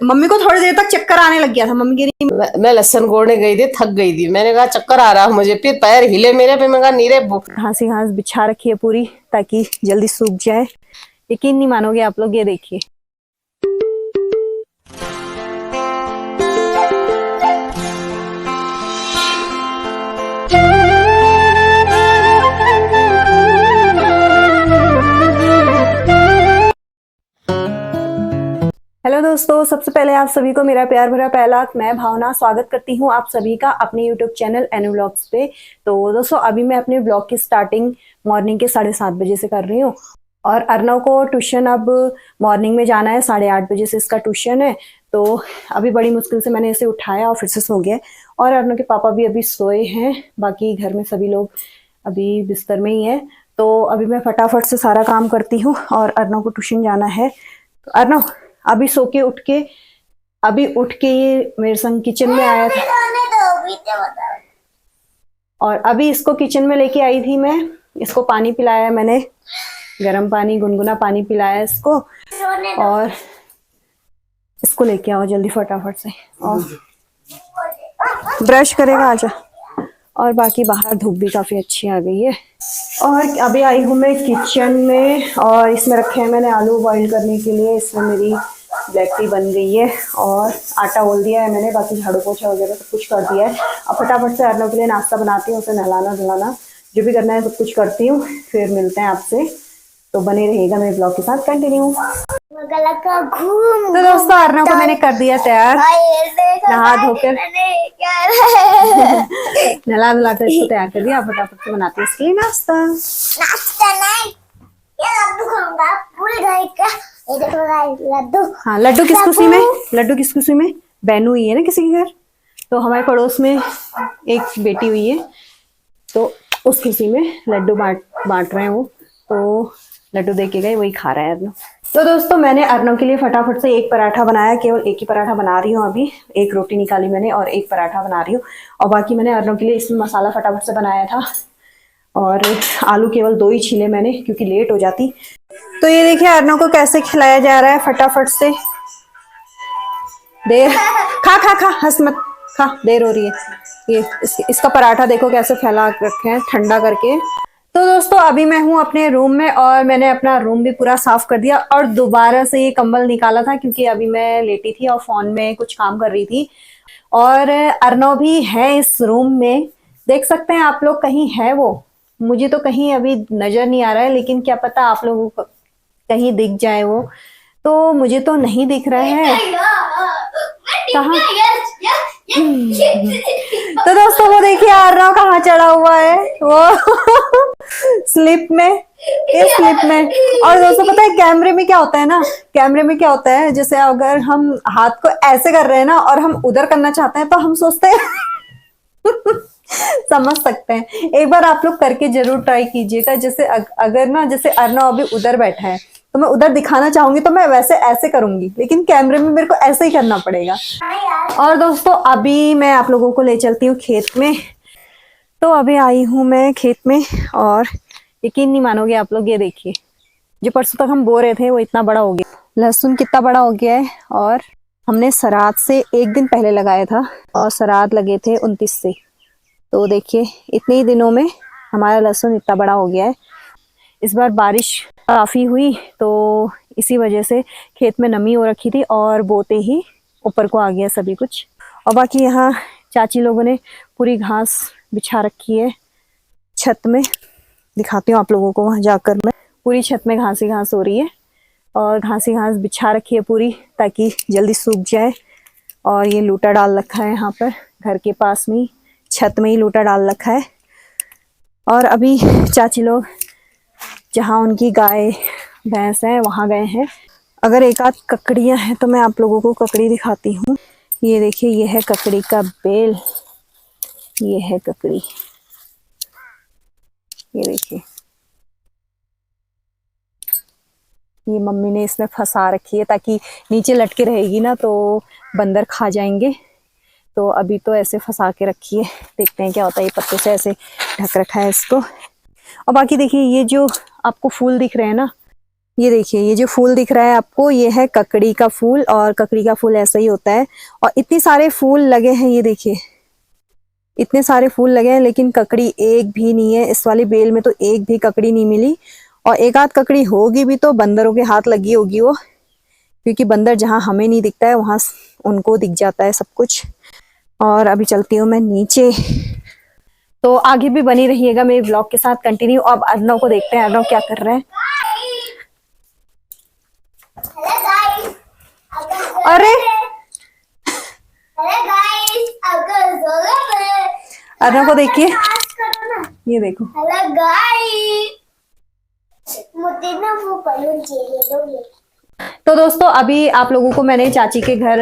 Mummy को थोड़ी देर तक चक्कर आने लग गया था। मम्मी कह रही मैं लहसुन गोड़ने गई थी, थक गई थी। मैंने कहा चक्कर आ रहा मुझे, फिर पैर हिले मेरे पे। मैं कहा नीरे घास ही घास बिछा रखी है पूरी ताकि जल्दी सूख जाए। यकीन नहीं मानोगे आप लोग, ये देखिए। हेलो दोस्तों, सबसे पहले आप सभी को मेरा प्यार भरा पहला मैं भावना स्वागत करती हूँ आप सभी का अपने यूट्यूब चैनल एनु व्लॉग्स पे। तो दोस्तों अभी मैं अपने ब्लॉग की स्टार्टिंग मॉर्निंग के 7:30 बजे से कर रही हूँ और अर्नव को ट्यूशन अब मॉर्निंग में जाना है। 8:30 बजे से इसका ट्यूशन है। तो अभी बड़ी मुश्किल से मैंने इसे उठाया और फिर से सो गया। और अर्नव के पापा भी अभी सोए हैं, बाकी घर में सभी लोग अभी बिस्तर में ही है। तो अभी मैं फटाफट से सारा काम करती हूँ और अर्नव को ट्यूशन जाना है। तो अर्नव अभी सो के उठ के ये मेरे संग किचन में आया था और अभी इसको किचन में लेके आई थी मैं। इसको पानी पिलाया मैंने, गर्म पानी, गुनगुना पानी पिलाया इसको। और इसको लेके आओ जल्दी फटाफट से, और ब्रश करेगा आजा। और बाकी बाहर धूप भी काफी अच्छी आ गई है। और अभी आई हूँ मैं किचन में और इसमें रखे हैं मैंने आलू बॉईल करने के लिए। इसमें मेरी ब्लैक टी बन गई है और आटा ओल दिया है मैंने, बाकी झाड़ू पोछा वगैरह सब कुछ कर दिया है। अब फटाफट से अर्नव के लिए नाश्ता बनाती हूँ, उसे नहलाना धुलाना जो भी करना है सब कुछ करती हूँ। फिर मिलते हैं आपसे, तो बने रहिएगा मेरे ब्लॉग के साथ कंटिन्यू। तो दोस्तों अर्नव को मैंने कर दिया तैयार, नहा धोकर नहला धुला कर इसको तैयार कर दिया। फटाफट से बनाती हूँ इसके लिए नाश्ता। नहीं, ये लड्डू खाऊंगा पूरे घर का। ये देखो लड्डू। हाँ, लड्डू किस खुशी में? लड्डू किस खुशी में? बहनू हुई है ना किसी के घर, तो हमारे पड़ोस में एक बेटी हुई है, तो उस खुशी में लड्डू बांट रहे हैं वो। तो लड्डू दे के गए, वही खा रहा है अर्नव। तो दोस्तों मैंने अर्नव के लिए फटाफट से एक पराठा बनाया, केवल एक ही पराठा बना रही हूँ अभी। एक रोटी निकाली मैंने और एक पराठा बना रही हूँ। और बाकी मैंने अर्नव के लिए इसमें मसाला फटाफट से बनाया था और आलू केवल 2 ही छीले मैंने क्योंकि लेट हो जाती। तो ये देखिए अर्नव को कैसे खिलाया जा रहा है, फटाफट से। देर खा खा खा, हंस मत खा, देर हो रही है। ये इसका पराठा देखो कैसे फैला रखे हैं ठंडा करके। तो दोस्तों अभी मैं हूँ अपने रूम में और मैंने अपना रूम भी पूरा साफ कर दिया और दोबारा से ये कंबल निकाला था क्योंकि अभी मैं लेटी थी और फोन में कुछ काम कर रही थी। और अर्नव भी है इस रूम में, देख सकते हैं आप लोग, कहीं है वो। मुझे तो कहीं अभी नजर नहीं आ रहा है, लेकिन क्या पता आप लोगों को कहीं दिख जाए वो। तो मुझे तो नहीं दिख रहा है कहाँ। तो दोस्तों वो देखिए अर्नव कहाँ चढ़ा हुआ है, वो स्लिप में, इस स्लिप में। और दोस्तों पता है कैमरे में क्या होता है ना, कैमरे में क्या होता है, जैसे अगर हम हाथ को ऐसे कर रहे हैं ना और हम उधर करना चाहते हैं तो हम सोचते हैं समझ सकते हैं। एक बार आप लोग करके जरूर ट्राई कीजिएगा। जैसे अगर ना, जैसे अर्नव अभी उधर बैठा है तो मैं उधर दिखाना चाहूंगी तो मैं वैसे ऐसे करूंगी, लेकिन कैमरे में मेरे को ऐसे ही करना पड़ेगा। और दोस्तों अभी मैं आप लोगों को ले चलती हूँ खेत में। तो अभी आई हूँ मैं खेत में और यकीन नहीं मानोगे आप लोग, ये देखिए जो परसों तक हम बो रहे थे वो इतना बड़ा हो गया। लहसुन कितना बड़ा हो गया है। और हमने सराद से 1 दिन पहले लगाया था और सराद लगे थे 29 से। तो देखिए इतने ही दिनों में हमारा लहसुन इतना बड़ा हो गया है। इस बार बारिश काफ़ी हुई तो इसी वजह से खेत में नमी हो रखी थी और बोते ही ऊपर को आ गया सभी कुछ। और बाकी यहाँ चाची लोगों ने पूरी घास बिछा रखी है छत में, दिखाती हूँ आप लोगों को। वहाँ जाकर मैं, पूरी छत में घास ही घास हो रही है और घास ही घास बिछा रखी है पूरी ताकि जल्दी सूख जाए। और ये लूटा डाल रखा है यहाँ पर घर के पास में ही, छत में ही लूटा डाल रखा है। और अभी चाची लोग जहाँ उनकी गाय भैंस है वहाँ गए हैं। अगर एक आध ककड़ियाँ हैं तो मैं आप लोगों को ककड़ी दिखाती हूँ। ये देखिए, ये है ककड़ी का बेल, ये है ककड़ी, ये देखिए। ये मम्मी ने इसमें फंसा रखी है ताकि नीचे लटके रहेगी ना तो बंदर खा जाएंगे। तो अभी तो ऐसे फंसा के रखी है, देखते हैं क्या होता है। ये पत्ते से ऐसे ढक रखा है इसको। और बाकी देखिए ये जो आपको फूल दिख रहे हैं ना, ये देखिए, ये जो फूल दिख रहा है आपको, ये है ककड़ी का फूल, और ककड़ी का फूल ऐसा ही होता है। और इतने सारे फूल लगे हैं, ये देखिए इतने सारे फूल लगे हैं, लेकिन ककड़ी एक भी नहीं है। इस वाली बेल में तो एक भी ककड़ी नहीं मिली, और एक आध ककड़ी होगी भी तो बंदरों के हाथ लगी होगी वो, क्योंकि बंदर जहाँ हमें नहीं दिखता है वहां उनको दिख जाता है सब कुछ। और अभी चलती हूँ मैं नीचे, तो आगे भी बनी रहिएगा मेरे ब्लॉग के साथ कंटिन्यू। अब अर्नव को देखते हैं, अर्नव क्या कर रहा है। हेलो गाइस, अरे हेलो गाइस, अगर जरूरत है अर्नव को देखिए, आज करो ना। ये देखो। हेलो गाइस, मुझे ना वो बलून चाहिए, दो। तो दोस्तों अभी आप लोगों को मैंने चाची के घर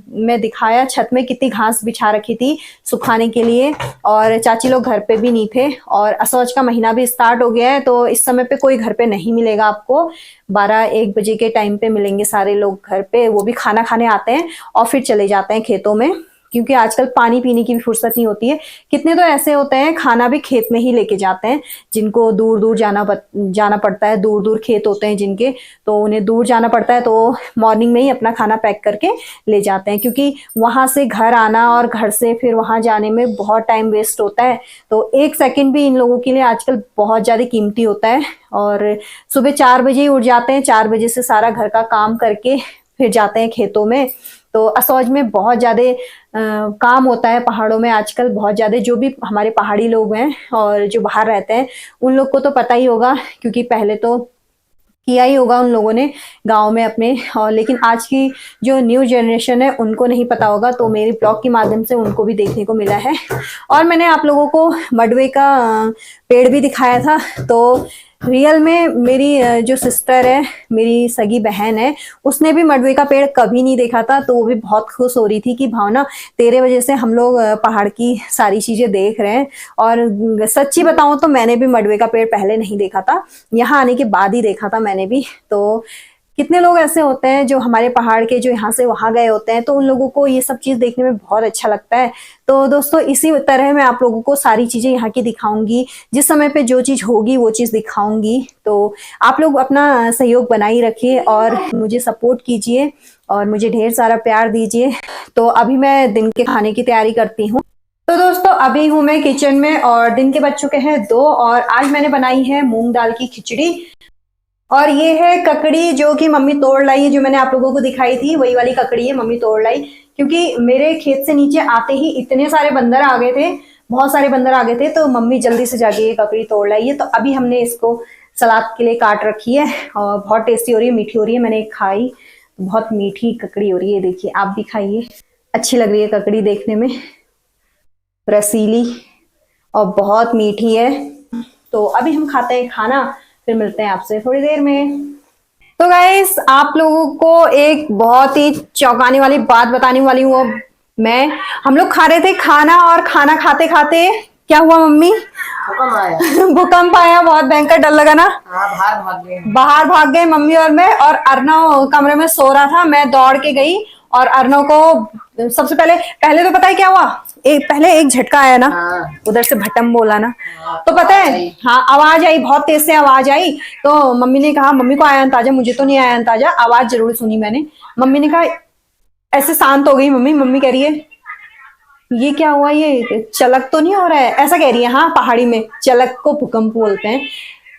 में दिखाया, छत में कितनी घास बिछा रखी थी सुखाने के लिए, और चाची लोग घर पे भी नहीं थे, और असौज का महीना भी स्टार्ट हो गया है, तो इस समय पे कोई घर पे नहीं मिलेगा आपको। 12-1 बजे के टाइम पे मिलेंगे सारे लोग घर पे, वो भी खाना खाने आते हैं और फिर चले जाते हैं खेतों में, क्योंकि आजकल पानी पीने की भी फुर्सत नहीं होती है। कितने तो ऐसे होते हैं खाना भी खेत में ही लेके जाते हैं, जिनको दूर दूर जाना पड़ता है, दूर दूर खेत होते हैं जिनके, तो उन्हें दूर जाना पड़ता है, तो मॉर्निंग में ही अपना खाना पैक करके ले जाते हैं, क्योंकि वहां से घर आना और घर से फिर वहां जाने में बहुत टाइम वेस्ट होता है। तो 1 सेकंड भी इन लोगों के लिए आजकल बहुत ज्यादा कीमती होता है। और सुबह 4 बजे ही उठ जाते हैं, 4 बजे से सारा घर का काम करके फिर जाते हैं खेतों में। तो असौज में बहुत ज्यादा काम होता है पहाड़ों में आजकल, बहुत ज्यादा। जो भी हमारे पहाड़ी लोग हैं और जो बाहर रहते हैं उन लोग को तो पता ही होगा, क्योंकि पहले तो किया ही होगा उन लोगों ने गांव में अपने, और लेकिन आज की जो न्यू जनरेशन है उनको नहीं पता होगा, तो मेरे ब्लॉग के माध्यम से उनको भी देखने को मिला है। और मैंने आप लोगों को मडवे का पेड़ भी दिखाया था, तो रियल में मेरी जो सिस्टर है, मेरी सगी बहन है, उसने भी मडवे का पेड़ कभी नहीं देखा था, तो वो भी बहुत खुश हो रही थी कि भावना तेरे वजह से हम लोग पहाड़ की सारी चीजें देख रहे हैं। और सच्ची बताऊं तो मैंने भी मडवे का पेड़ पहले नहीं देखा था, यहाँ आने के बाद ही देखा था मैंने भी। तो कितने लोग ऐसे होते हैं जो हमारे पहाड़ के, जो यहाँ से वहां गए होते हैं, तो उन लोगों को ये सब चीज देखने में बहुत अच्छा लगता है। तो दोस्तों इसी तरह मैं आप लोगों को सारी चीजें यहाँ की दिखाऊंगी, जिस समय पे जो चीज होगी वो चीज दिखाऊंगी। तो आप लोग अपना सहयोग बनाए रखिए और मुझे सपोर्ट कीजिए और मुझे ढेर सारा प्यार दीजिए। तो अभी मैं दिन के खाने की तैयारी करती हूँ। तो दोस्तों अभी हूँ मैं किचन में, और दिन के बज चुके हैं 2, और आज मैंने बनाई है मूंग दाल की खिचड़ी। और ये है ककड़ी जो कि मम्मी तोड़ लाई है, जो मैंने आप लोगों को दिखाई थी वही वाली ककड़ी है, मम्मी तोड़ लाई। क्योंकि मेरे खेत से नीचे आते ही इतने सारे बंदर आ गए थे, बहुत सारे बंदर आ गए थे, तो मम्मी जल्दी से जाके ये ककड़ी तोड़ लाई है। तो अभी हमने इसको सलाद के लिए काट रखी है, और बहुत टेस्टी हो रही है, मीठी हो रही है। मैंने खाई, बहुत मीठी ककड़ी हो रही है, देखिए आप भी खाइए। अच्छी लग रही है ककड़ी देखने में, रसीली और बहुत मीठी है। तो अभी हम खाते हैं खाना, फिर मिलते हैं आपसे थोड़ी देर में। तो गाइस आप लोगों को एक बहुत ही चौंकाने वाली बात बताने वाली हूँ अब मैं। हम लोग खा रहे थे खाना, और खाना खाते खाते क्या हुआ मम्मी? भूकंप आया। भूकंप आया, बहुत भयंकर डर लगा ना। हाँ, बाहर भाग गए मम्मी और मैं, और अर्नव कमरे में सो रहा था। मैं दौड़ के गई और अर्नव को सबसे पहले तो पता है क्या हुआ, पहले एक झटका आया ना, उधर से भटम बोला ना, तो पता है हाँ आवाज आई, बहुत तेज से आवाज आई। तो मम्मी ने कहा, मम्मी को आया अंदाजा, मुझे तो नहीं आया अंदाजा, आवाज जरूर सुनी मैंने। मम्मी ने कहा, ऐसे शांत हो गई मम्मी। मम्मी कह रही है ये क्या हुआ, ये चलक तो नहीं हो रहा है, ऐसा कह रही है। हाँ पहाड़ी में चलक को भूकंप बोलते हैं,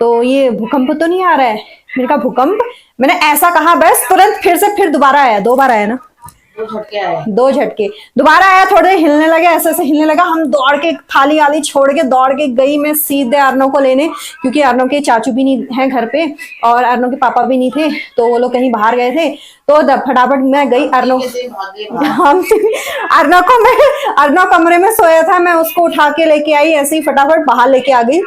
तो ये भूकंप तो नहीं आ रहा है। मैंने कहा भूकंप, मैंने ऐसा कहा, बस तुरंत फिर दोबारा आया, 2 बार आया ना, 2 झटके दोबारा आया, थोड़े हिलने लगे, ऐसे ऐसे हिलने लगा। हम दौड़ के थाली आली छोड़ के दौड़ के गई मैं सीधे अर्नव को लेने, क्योंकि अर्नव के चाचू भी नहीं है घर पे और अर्नव के पापा भी नहीं थे, तो वो लोग कहीं बाहर गए थे। तो फटाफट मैं गई अर्नव अर्नव कमरे में सोया था, मैं उसको उठा के लेके आई, ऐसे ही फटाफट बाहर लेके आ गई।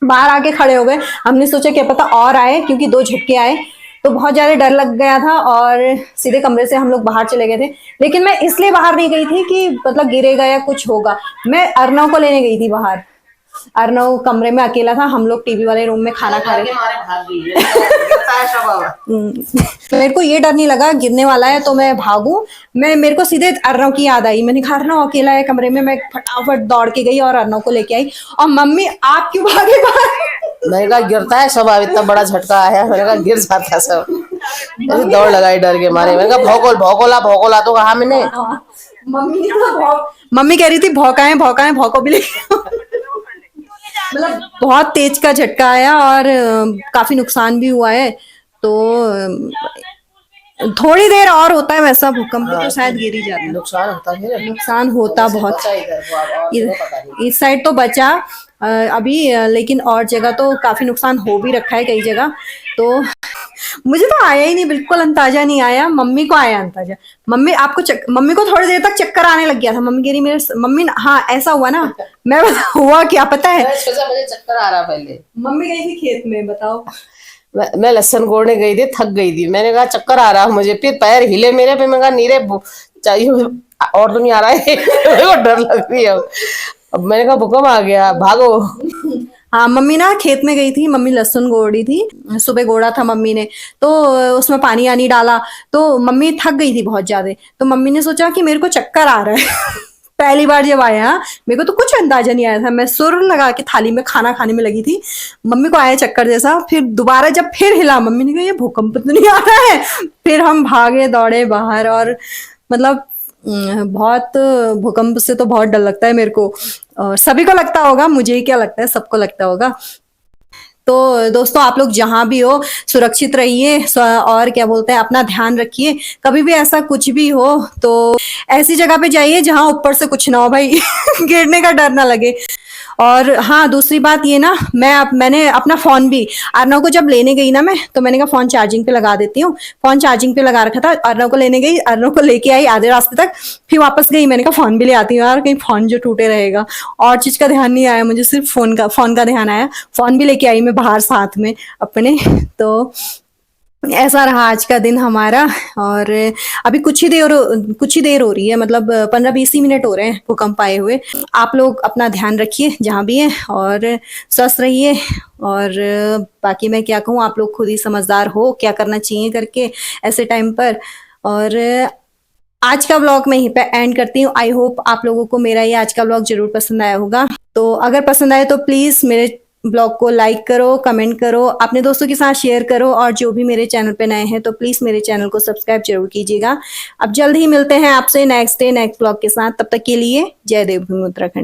बाहर आके खड़े हो गए, हमने सोचा क्या पता और आए, क्योंकि 2 झटके आए, तो बहुत ज्यादा डर लग गया था, और सीधे कमरे से हम लोग बाहर चले गए थे। लेकिन मैं इसलिए बाहर नहीं गई थी कि मतलब गिरेगा या कुछ होगा, मैं अर्नव को लेने गई थी बाहर। अर्नव कमरे में अकेला था, हम लोग टीवी वाले रूम में खाना खा रहे थे। मेरे को ये डर नहीं लगा गिरने वाला है तो मैं भागूं, मेरे को सीधे अर्नव की याद आई। मैंने कहा अर्नव अकेला है कमरे में, मैं फटाफट दौड़ के गई और अर्नव को लेके आई। और मम्मी आप क्यों भागे बाहर? मैंने कहा गिरता है सब, अब इतना बड़ा झटका आया, मैंने कहा गिर जाता सब। ऐसे दौड़ लगाई डर के मारे, मैंने कहा भौकोला तो कहा मैंने। मम्मी कह रही थी भौकाएं भौकाएं, भौको भी लेके मतलब बहुत तेज का झटका आया और काफी नुकसान भी हुआ है। तो थोड़ी देर और होता है वैसा भूकंप तो शायद गिर ही जाता। नुकसान होता है, नुकसान होता बहुत। बचा इधर को, और पता नहीं। इस साइड तो बचा अभी, लेकिन और जगह तो काफी नुकसान हो भी रखा है कई जगह। तो मुझे तो आया ही नहीं, बिल्कुल अंदाजा नहीं आया, मम्मी को आया अंदाजा। मम्मी को थोड़ी देर तक चक्कर आने लग गया था। मम्मी कह रही मम्मी हाँ ऐसा हुआ ना, मैं हुआ क्या पता है, मुझे चक्कर आ रहा पहले। मम्मी गई थी खेत में, बताओ। मैं लहसुन गोड़ने गई थी, थक गई थी, मैंने कहा चक्कर आ रहा मुझे, फिर पैर हिले मेरे पे, मैं कहा नीरे चाहिए और तो नहीं आ रहा है। मेरे को डर लग रही है अब मैंने कहा भूकंप आ गया, भागो। हाँ मम्मी ना खेत में गई थी, मम्मी लहसुन गोड़ी थी, सुबह गोड़ा था मम्मी ने, तो उसमें पानी आनी डाला, तो मम्मी थक गई थी बहुत ज्यादा। तो मम्मी ने सोचा कि मेरे को चक्कर आ रहा है। पहली बार जब आया मेरे को तो कुछ अंदाजा नहीं आया था, मैं सुर लगा के थाली में खाना खाने में लगी थी, मम्मी को आया चक्कर जैसा। फिर दोबारा जब फिर हिला, मम्मी ने कहा ये भूकंप तो नहीं आ रहा है। फिर हम भागे दौड़े बाहर, और मतलब बहुत भूकंप से तो बहुत डर लगता है मेरे को, और सभी को लगता होगा, मुझे ही क्या लगता है, सबको लगता होगा। तो दोस्तों आप लोग जहां भी हो सुरक्षित रहिए, और क्या बोलते हैं अपना ध्यान रखिए। कभी भी ऐसा कुछ भी हो तो ऐसी जगह पे जाइए जहां ऊपर से कुछ ना हो भाई। गिरने का डर ना लगे। और हाँ दूसरी बात ये ना, मैंने अपना फोन भी अर्नव को जब लेने गई ना मैं, तो मैंने कहा फोन चार्जिंग पे लगा देती हूँ। फोन चार्जिंग पे लगा रखा था, अर्नव को लेने गई, अर्नव को लेके आई आधे रास्ते तक, फिर वापस गई, मैंने कहा फोन भी ले आती हूँ यार, कहीं फोन जो टूटे रहेगा। और चीज का ध्यान नहीं आया मुझे, सिर्फ फोन का ध्यान आया। फोन भी लेके आई मैं बाहर साथ में अपने। तो ऐसा रहा आज का दिन हमारा। और अभी कुछ ही देर हो रही है, मतलब 15-20 ही मिनट हो रहे हैं भूकंप आए हुए। आप लोग अपना ध्यान रखिए जहां भी हैं, और स्वस्थ रहिए। और बाकी मैं क्या कहूँ, आप लोग खुद ही समझदार हो क्या करना चाहिए करके ऐसे टाइम पर। और आज का व्लॉग मैं यहीं पे एंड करती हूँ। आई होप आप लोगों को मेरा ये आज का व्लॉग जरूर पसंद आया होगा। तो अगर पसंद आए तो प्लीज मेरे ब्लॉग को लाइक करो, कमेंट करो, अपने दोस्तों के साथ शेयर करो, और जो भी मेरे चैनल पे नए हैं तो प्लीज मेरे चैनल को सब्सक्राइब जरूर कीजिएगा। अब जल्द ही मिलते हैं आपसे नेक्स्ट ब्लॉग के साथ, तब तक के लिए जय देवभूमि उत्तराखंड।